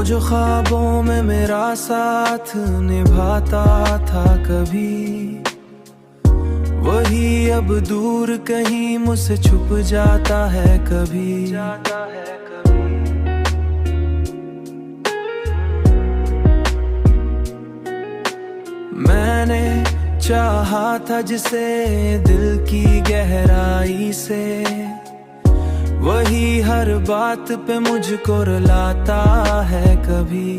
जो ख्वाबों में मेरा साथ निभाता था कभी, वही अब दूर कहीं मुझसे छुप जाता है कभी। मैंने चाहा था जिसे दिल की गहराई से, वही हर बात पे मुझको रुलाता है कभी।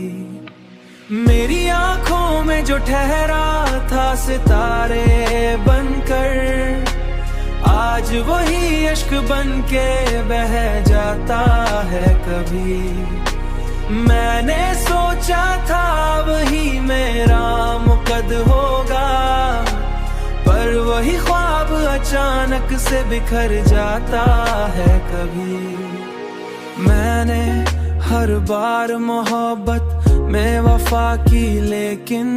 मेरी आंखों में जो ठहरा था सितारे बनकर, आज वही इश्क बनके बह जाता है कभी। मैंने सोचा था वही मेरा मुकद होगा, पर वही ख्वाब अचानक से बिखर जाता है कभी। मैंने हर बार मोहब्बत में वफा की, लेकिन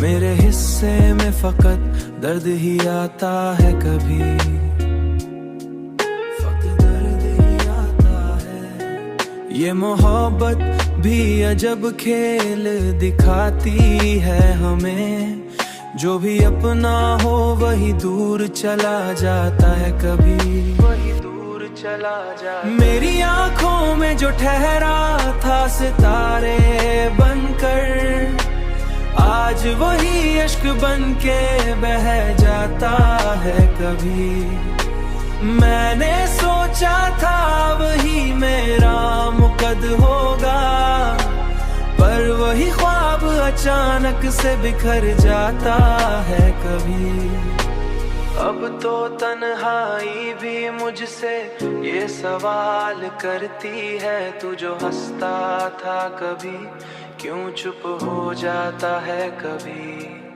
मेरे हिस्से में फकत दर्द ही आता है कभी। ये मोहब्बत भी अजब खेल दिखाती है हमें, जो भी अपना हो वही दूर चला जाता है कभी। मेरी आंखों में जो ठहरा था सितारे बनकर, आज वही इश्क बनके बह जाता है कभी। मैंने सोचा था वही मेरा मुकद होगा, पर वही ख्वाब अचानक से बिखर जाता है कभी। अब तो तन्हाई भी मुझसे ये सवाल करती है, तू जो हंसता था कभी क्यों चुप हो जाता है कभी।